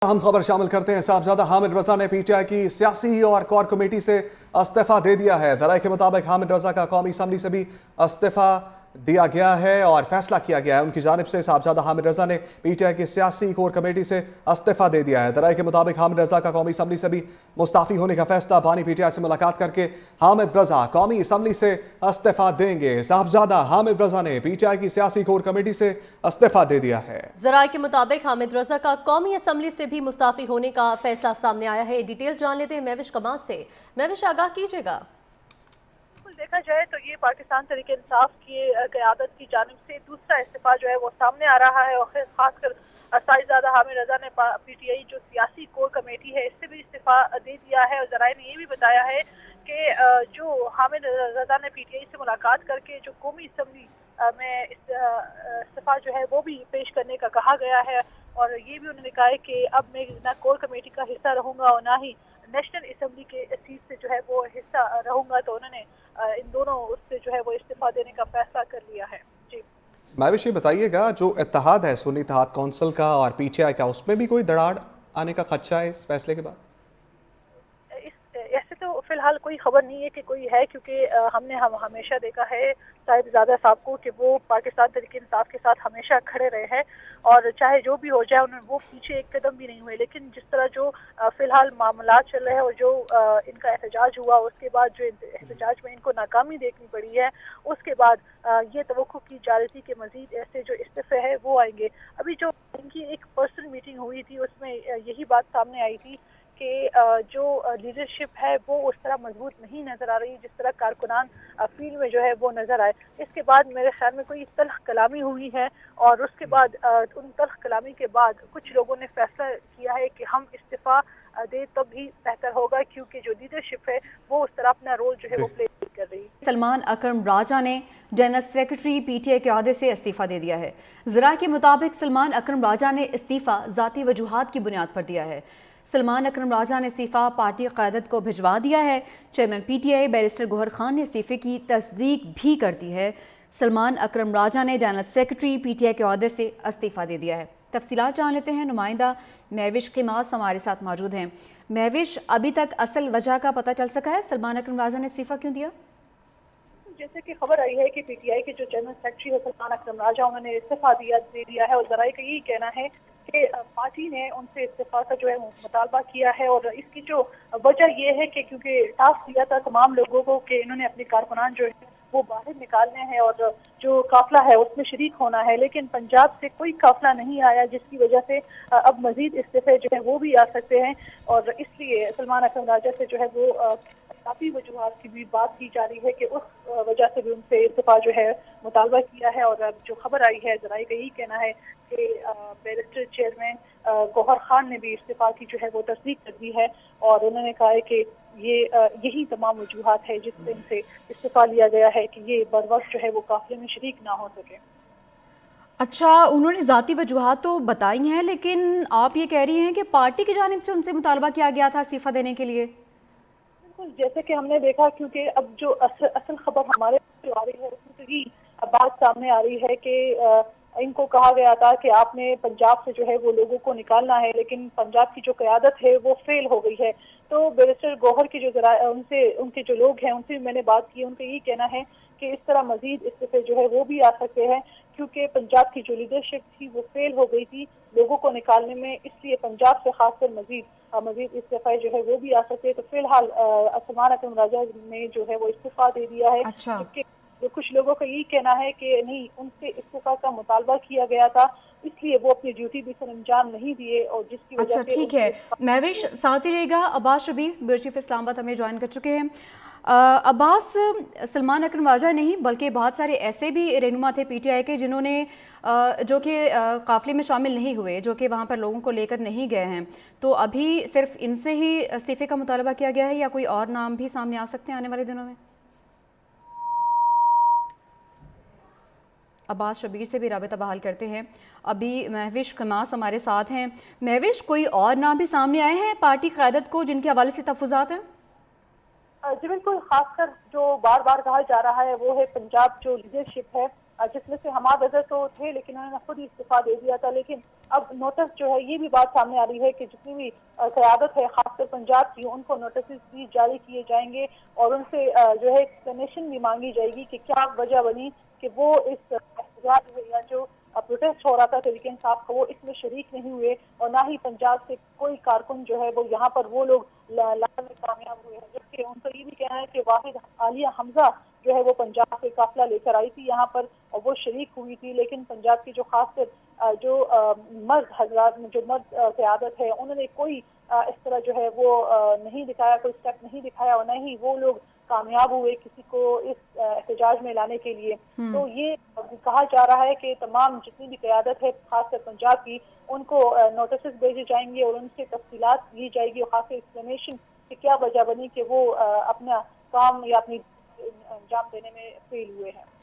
हम खबर शामिल करते हैं। साहबजादा हामिद रजा ने पीटीआई की सियासी और कोर कमेटी से इस्तीफा दे दिया है। ज़राए के मुताबिक हामिद रजा का कौमी असम्बली से भी इस्तीफा दिया गया है और फैसला किया गया है। उनकी जानिब से साहबजादा हामिद रजा ने पीटीआई की सियासी कोर कमेटी से इस्तीफा दे दिया है। ज़राए के मुताबिक हामिद रजा का कौमी असम्बली से भी मुस्ताफ़ी होने का फैसला। बानी पीटीआई से मुलाकात करके हामिद रजा कौमी असम्बली से इस्तीफा देंगे। साहबजादा हामिद रजा ने पीटीआई की सियासी कोर कमेटी से इस्तीफा दे दिया है। ज़राए के मुताबिक हामिद रजा का कौमी असम्बली से भी मुस्ताफ़ी होने का फैसला सामने आया है। डिटेल्स जान लेते हैं महविश कमाल से। महविश, आगाह कीजिएगा। देखा जाए तो ये पाकिस्तान तहरीक इंसाफ की क़यादत की जानिब से दूसरा इस्तीफा जो है वो सामने आ रहा है और खासकर साहिबजादा हामिद रजा ने पीटीआई जो सियासी कोर कमेटी है इससे भी इस्तीफा दे दिया है। और ज़राए ने ये भी बताया है कि जो हामिद रजा ने पीटीआई से मुलाकात करके जो कौमी असम्बली में इस्तीफा जो है वो भी पेश करने का कहा गया है। और ये भी उन्होंने कहा है कि अब मैं ना कोर कमेटी का हिस्सा रहूँगा और ना ही नेशनल असम्बली के सीट से जो है वो हिस्सा रहूँगा। तो उन्होंने इन दोनों उससे जो है वो इस्तीफा देने का फैसला कर लिया है। जी महविश, ये बताइएगा, जो इत्तेहाद है सुन्नी इत्तेहाद कौंसिल का और पीटीआई का, उसमें भी कोई दरार आने का खदशा है इस फैसले के बाद? ऐसे तो फिलहाल कोई खबर नहीं है कि कोई है, क्योंकि हमने हमेशा देखा है साहिबजादा साहब को कि वो पाकिस्तान तहरीक इंसाफ के साथ हमेशा खड़े रहे हैं और चाहे जो भी हो जाए उन्होंने वो पीछे एक कदम भी नहीं हुए। लेकिन जिस तरह जो फिलहाल मामला चल रहे हैं और जो इनका एहतजाज हुआ उसके बाद जो एहतजाज में इनको नाकामी देखनी पड़ी है, उसके बाद ये तवक्को की जा रही थी कि मजीद ऐसे जो इस्तीफे है वो आएंगे। अभी जो इनकी एक पर्सनल मीटिंग हुई थी उसमें यही बात सामने आई थी कि जो लीडरशिप है वो उस तरह मजबूत नहीं नज़र आ रही जिस तरह कारकुनान फील्ड में जो है वो नज़र आए। इसके बाद मेरे ख्याल में कोई तल्ख कलामी हुई है और उसके बाद उन तल्ख कलामी के बाद कुछ लोगों ने फैसला किया है कि हम इस्तीफा दे तब भी बेहतर होगा, क्योंकि जो लीडरशिप है वो उस तरह अपना रोल जो है वो प्ले कर रही है। सलमान अकरम राजा ने जनरल सेक्रेटरी पीटीआई के ओहदे से इस्तीफा दे दिया है। ज़राए के मुताबिक सलमान अकरम राजा ने इस्तीफा ज़ाती वजूहात की बुनियाद पर दिया है। सलमान अकरम राजा ने इस्तीफा पार्टी क़यादत को भिजवा दिया है। चेयरमैन पीटीआई बैरिस्टर गौहर खान ने इस्तीफे की तस्दीक भी कर दी है। सलमान अकरम राजा ने जनरल सेक्रेटरी पीटीआई के ओहदे से इस्तीफा दे दिया है। तफसीलात जान लेते हैं। नुमाइंदा महविश क़मास हमारे साथ मौजूद हैं। महविश, अभी तक असल वजह का पता चल सका है सलमान अकरम राजा ने इस्तीफा क्यों दिया? जैसे कि खबर आई है कि पीटीआई के जो जनरल सेक्रेटरी है सलमान अकरम राजा, उन्होंने इस्तीफा दे दिया है और ज़राए का यही कहना है कि पार्टी ने उनसे इस्तीफा का जो है मुतालबा किया है। और इसकी जो वजह ये है कि क्योंकि टास्क दिया था तमाम लोगों को कि इन्होंने अपने कारकुनान जो है वो बाहर निकालने हैं और जो काफिला है उसमें शरीक होना है, लेकिन पंजाब से कोई काफिला नहीं आया जिसकी वजह से अब मजीद इस्तीफे जो है वो भी आ सकते हैं। और इसलिए सलमान अकरम राजा से जो है वो काफ़ी वजूहात की भी बात की जा रही है कि उस वजह से भी उनसे इस्तीफा जो है मुतालबा किया है। और अब जो खबर आई है ज़राए का यही कहना है कि बैरिस्टर चेयरमैन गौहर खान ने भी इस्तीफा की जो है वो तस्दीक कर दी है और उन्होंने कहा है कि यही तमाम वजूहात है जिससे इनसे इस्तीफा लिया गया है कि ये बर वक्त जो है वो काफिले में शरीक ना हो सके। अच्छा, उन्होंने ज़ाती वजूहात तो बताई हैं, लेकिन आप ये कह रही हैं कि पार्टी की जानिब से उनसे मुतालबा किया गया था इस्तीफा देने के लिए? बिल्कुल, जैसे कि हमने देखा, क्योंकि अब जो असल खबर हमारे जो आ रही है उसमें तो ही बात सामने आ रही है कि इनको कहा गया था कि आपने पंजाब से जो है वो लोगों को निकालना है, लेकिन पंजाब की जो क़यादत है वो फेल हो गई है। तो बैरिस्टर गौहर की जो उनके जो लोग हैं उनसे मैंने बात की, उनका यही कहना है कि इस तरह मजीद इस्तीफे जो है वो भी आ सकते हैं, क्योंकि पंजाब की जो लीडरशिप थी वो फेल हो गई थी लोगों को निकालने में, इसलिए पंजाब से खासकर मजीद इस्तीफे जो है वो भी आ सकते हैं। तो फिलहाल सलमान अकरम राजा ने जो है वो इस्तीफा दे दिया है। अच्छा। तो कुछ लोगों का यही कहना है कि नहीं, उनसे इस्तीफा का मुतालबा किया गया था इसलिए वो अपनी ड्यूटी भी सर अंजाम नहीं दिए और जिसकी वजह से। अच्छा, ठीक है महविश, साथ ही रहेगा। अब्बास शबीर ब्यूरो चीफ इस्लामाबाद हमें ज्वाइन कर चुके हैं। अब्बास, सलमान अकरम राजा नहीं बल्कि बहुत सारे ऐसे भी रहनुमा थे पीटीआई के जिन्होंने जो कि काफ़िले में शामिल नहीं हुए, जो कि वहाँ पर लोगों को लेकर नहीं गए हैं, तो अभी सिर्फ इनसे ही इस्तीफे का मुतालबा किया गया है या कोई और नाम भी सामने आ सकते हैं आने वाले दिनों में? अब्बास शबीर से भी राबिता बहाल करते हैं। अभी महविश क़मास हमारे साथ हैं। महविश, कोई और नाम भी सामने आए हैं पार्टी क़यादत को जिनके हवाले से तहफ़्फ़ुज़ात हैं? जी बिल्कुल, खासकर जो बार बार कहा जा रहा है वो है पंजाब जो लीडरशिप है जिसमें से हमाद अजहर तो थे लेकिन उन्होंने खुद ही इस्तीफा दे दिया था। लेकिन अब नोटिस जो है, ये भी बात सामने आ रही है कि जितनी भी क़यादत है खासकर पंजाब की, उनको नोटिस भी जारी किए जाएंगे और उनसे जो है एक्सप्लेनेशन भी मांगी जाएगी कि क्या वजह बनी कि वो इस एहतजाज या जो प्रोटेस्ट हो रहा था तहरीक इंसाफ का, वो इसमें शरीक नहीं हुए, और ना ही पंजाब से कोई कारकुन जो है वो यहाँ पर वो लोग लाने में कामयाब हुए हैं। जबकि उनका ये भी कहना है कि वाहिद आलिया हमजा जो है वो पंजाब से काफिला लेकर आई थी यहाँ पर और वो शरीक हुई थी, लेकिन पंजाब की जो खासकर जो मर्द हजरात जो मर्द क़यादत है, उन्होंने कोई इस तरह जो है वो नहीं दिखाया, कोई स्टेप नहीं दिखाया और न ही वो लोग कामयाब हुए किसी को इस एहतजाज में लाने के लिए। तो ये कहा जा रहा है कि तमाम जितनी भी क़यादत है खासकर पंजाब की, उनको नोटिस भेजे जाएंगे और उनसे तफसीलात ली जाएगी और खास एक्सप्लेनेशन कि क्या वजह बनी कि वो अपना काम या अपनी अंजाम देने में फेल हुए हैं।